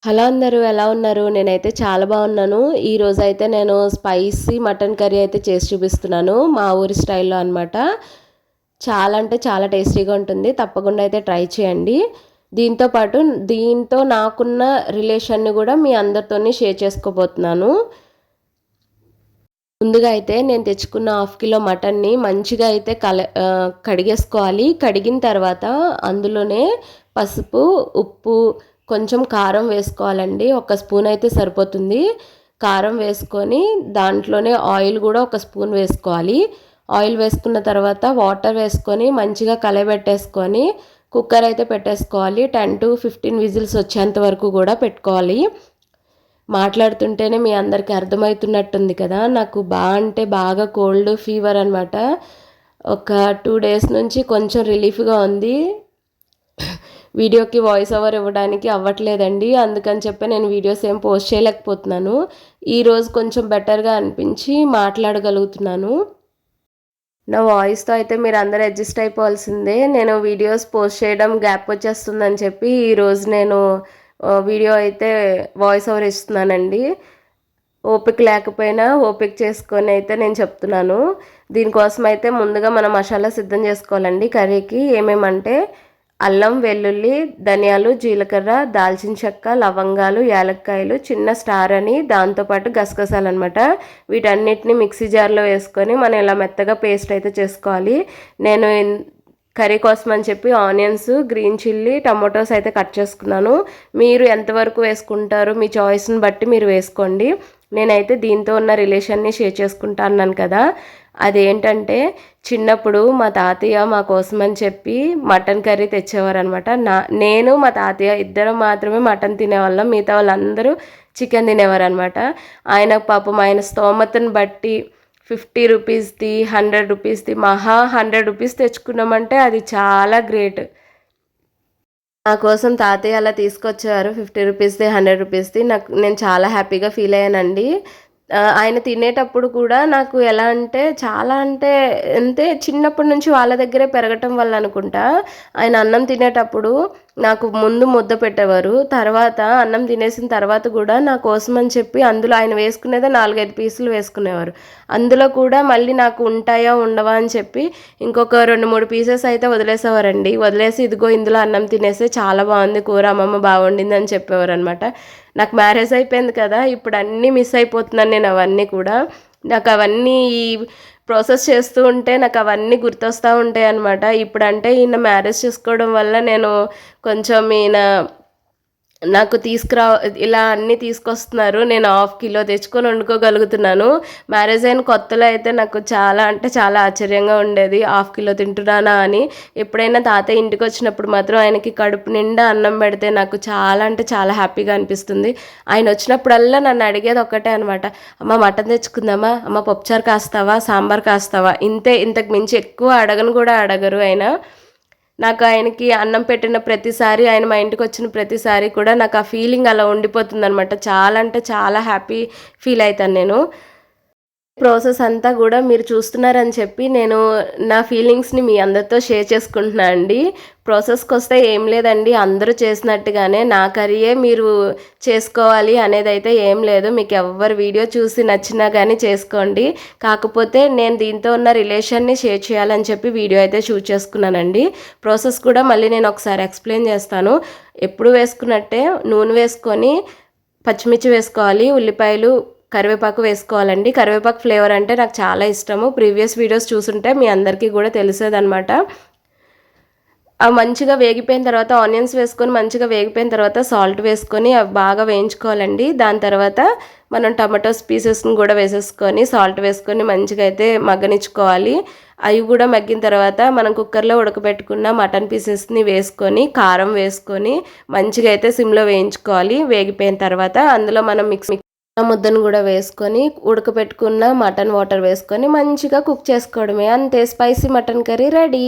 Hello అందరూ ఎలా ఉన్నారు? నేనైతే చాలా బాగున్నాను. ఈరోజైతే నేను స్పైసీ మటన్ కర్రీ అయితే చేసి చూపిస్తున్నాను. మా ఊరి స్టైల్‌లో అనమాట. చాలా అంటే చాలా టేస్టీగా ఉంటుంది. తప్పకుండా అయితే ట్రై చేయండి. దీంతో పాటు దీంతో నాకున్న రిలేషన్‌ని కూడా మీ అందరితోని షేర్ చేసుకోబోతున్నాను. ముందుగా అయితే నేను తెచ్చుకున్న హాఫ్ కిలో మటన్ని మంచిగా అయితే కడిగేసుకోవాలి. కడిగిన తర్వాత అందులోనే పసుపు, ఉప్పు, కొంచెం కారం వేసుకోవాలండి. ఒక స్పూన్ అయితే సరిపోతుంది. కారం వేసుకొని దాంట్లోనే ఆయిల్ కూడా ఒక స్పూన్ వేసుకోవాలి. ఆయిల్ వేసుకున్న తర్వాత వాటర్ వేసుకొని మంచిగా కలయబెట్టేసుకొని కుక్కర్ అయితే పెట్టేసుకోవాలి. 10-15 విజిల్స్ వచ్చేంత వరకు కూడా పెట్టుకోవాలి. మాట్లాడుతుంటేనే మీ అందరికీ అర్థమవుతున్నట్టుంది కదా. నాకు అంటే బాగా కోల్డ్ ఫీవర్ అనమాట. ఒక 2 డేస్ నుంచి కొంచెం రిలీఫ్గా ఉంది. వీడియోకి వాయిస్ ఓవర్ ఇవ్వడానికి అవ్వట్లేదండి. అందుకని చెప్పి నేను వీడియోస్ ఏం పోస్ట్ చేయలేకపోతున్నాను. ఈరోజు కొంచెం బెటర్గా అనిపించి మాట్లాడగలుగుతున్నాను. నా వాయిస్తో అయితే మీరు అందరూ అడ్జస్ట్ అయిపోవాల్సిందే. నేను వీడియోస్ పోస్ట్ చేయడం గ్యాప్ వచ్చేస్తుందని చెప్పి ఈరోజు నేను వీడియో అయితే వాయిస్ ఓవర్ ఇస్తున్నానండి. ఓపిక లేకపోయినా ఓపిక చేసుకొని అయితే నేను చెప్తున్నాను. దీనికోసం అయితే ముందుగా మనం మసాలా సిద్ధం చేసుకోవాలండి. కర్రీకి ఏమేమంటే అల్లం, వెల్లుల్లి, ధనియాలు, జీలకర్ర, దాల్చిన చెక్క, లవంగాలు, యాలక్కాయలు, చిన్న స్టార్ అని, దాంతోపాటు గసగసాలు అనమాట. వీటన్నిటిని మిక్సీ జార్లో వేసుకొని మనం ఇలా మెత్తగా పేస్ట్ అయితే చేసుకోవాలి. నేను కర్రీ కోసం అని చెప్పి ఆనియన్స్, గ్రీన్ చిల్లీ, టమాటోస్ అయితే కట్ చేసుకున్నాను. మీరు ఎంతవరకు వేసుకుంటారు మీ చాయిస్ని బట్టి మీరు వేసుకోండి. నేనైతే దీంతో ఉన్న రిలేషన్ని షేర్ చేసుకుంటా అన్నాను కదా. అదేంటంటే చిన్నప్పుడు మా తాతయ్య మా కోసం అని చెప్పి మటన్ కర్రీ తెచ్చేవారు అనమాట. నేను మా తాతయ్య ఇద్దరం మాత్రమే మటన్ తినేవాళ్ళం. మిగతా వాళ్ళందరూ చికెన్ తినేవారు అనమాట. ఆయన స్తోమతను బట్టి 50 రూపీస్ది, 100 రూపీస్ది, మహా 100 రూపీస్ తెచ్చుకున్నామంటే అది చాలా గ్రేట్. నా కోసం తాతయ్య అలా తీసుకొచ్చారు 50 రూపీస్ది, 100 రూపీస్ది. నేను చాలా హ్యాపీగా ఫీల్ అయ్యానండి. ఆయన తినేటప్పుడు కూడా నాకు ఎలా అంటే చాలా అంటే చిన్నప్పటి నుంచి వాళ్ళ దగ్గరే పెరగటం వల్ల అనుకుంటా, ఆయన అన్నం తినేటప్పుడు నాకు ముందు ముద్ద పెట్టేవారు. తర్వాత అన్నం తినేసిన తర్వాత కూడా నా కోసం అని చెప్పి అందులో ఆయన వేసుకునేదే 4-5 పీసులు వేసుకునేవారు. అందులో కూడా మళ్ళీ నాకు ఉంటాయా ఉండవా అని చెప్పి ఇంకొక 2-3 పీసెస్ అయితే వదిలేసేవారండి. వదిలేసి ఇదిగో ఇందులో అన్నం తినేస్తే చాలా బాగుంది కూర, అమ్మమ్మ బాగుండింది అని చెప్పేవారు అనమాట. నాకు మ్యారేజ్ అయిపోయింది కదా, ఇప్పుడు అన్నీ మిస్ అయిపోతున్నాను నేను అవన్నీ కూడా. నాకు అవన్నీ ఈ ప్రాసెస్ చేస్తూ ఉంటే నాకు అవన్నీ గుర్తొస్తూ ఉంటాయి అనమాట. ఇప్పుడంటే ఈయన మ్యారేజ్ చేసుకోవడం వల్ల నేను కొంచెం నాకు ఇలా అన్నీ తీసుకొస్తున్నారు. నేను హాఫ్ కిలో తెచ్చుకొని వండుకోగలుగుతున్నాను. మ్యారేజ్ అయిన కొత్తలో అయితే నాకు చాలా అంటే చాలా ఆశ్చర్యంగా ఉండేది. హాఫ్ కిలో తింటున్నానా అని. ఎప్పుడైనా తాతయ్య ఇంటికి వచ్చినప్పుడు మాత్రం ఆయనకి కడుపు నిండా అన్నం పెడితే నాకు చాలా అంటే చాలా హ్యాపీగా అనిపిస్తుంది. ఆయన వచ్చినప్పుడల్లా నన్ను అడిగేది ఒక్కటే అనమాట, అమ్మ మటన్ తెచ్చుకుందామా, అమ్మ పప్పుచారు కాస్తావా, సాంబార్ కాస్తావా, ఇంతకు మించి ఎక్కువ అడగరు ఆయన. నాకు ఆయనకి అన్నం పెట్టిన ప్రతిసారి, ఆయన మా ఇంటికి వచ్చిన ప్రతిసారి కూడా నాకు ఆ ఫీలింగ్ అలా ఉండిపోతుంది అనమాట. చాలా అంటే చాలా హ్యాపీ ఫీల్ అవుతాను నేను. ప్రాసెస్ అంతా కూడా మీరు చూస్తున్నారని చెప్పి నేను నా ఫీలింగ్స్ని మీ అందరితో షేర్ చేసుకుంటున్నా అండి. ప్రాసెస్కి వస్తే ఏం లేదండి, అందరూ చేసినట్టుగానే నా కర్రీయే మీరు చేసుకోవాలి అనేది అయితే ఏం లేదు. మీకు ఎవరి వీడియో చూసి నచ్చినా కానీ చేసుకోండి. కాకపోతే నేను దీంతో ఉన్న రిలేషన్ని షేర్ చేయాలని చెప్పి వీడియో అయితే షూట్ చేసుకున్నానండి. ప్రాసెస్ కూడా మళ్ళీ నేను ఒకసారి ఎక్స్ప్లెయిన్ చేస్తాను. ఎప్పుడు వేసుకున్నట్టే నూనె వేసుకొని పచ్చిమిర్చి వేసుకోవాలి, ఉల్లిపాయలు, కరివేపాకు వేసుకోవాలండి. కరివేపాకు ఫ్లేవర్ అంటే నాకు చాలా ఇష్టము. ప్రీవియస్ వీడియోస్ చూసుంటే మీ అందరికీ కూడా తెలిసేదనమాట. అవి మంచిగా వేగిపోయిన తర్వాత ఆనియన్స్ వేసుకొని మంచిగా వేగిపోయిన తర్వాత సాల్ట్ వేసుకొని అవి బాగా వేయించుకోవాలండి. దాని తర్వాత మనం టమాటోస్ పీసెస్ని కూడా వేసేసుకొని సాల్ట్ వేసుకొని మంచిగా అయితే మగ్గనిచ్చుకోవాలి. అవి కూడా మగ్గిన తర్వాత మనం కుక్కర్లో ఉడకబెట్టుకున్న మటన్ పీసెస్ని వేసుకొని కారం వేసుకొని మంచిగా అయితే సిమ్లో వేయించుకోవాలి. వేగిపోయిన తర్వాత అందులో మనం ముద్దను కూడా వేసుకొని ఉడకబెట్టుకున్న మటన్ వాటర్ వేసుకొని మంచిగా కుక్ చేసుకోవడమే. అంతే, స్పైసీ మటన్ కర్రీ రెడీ.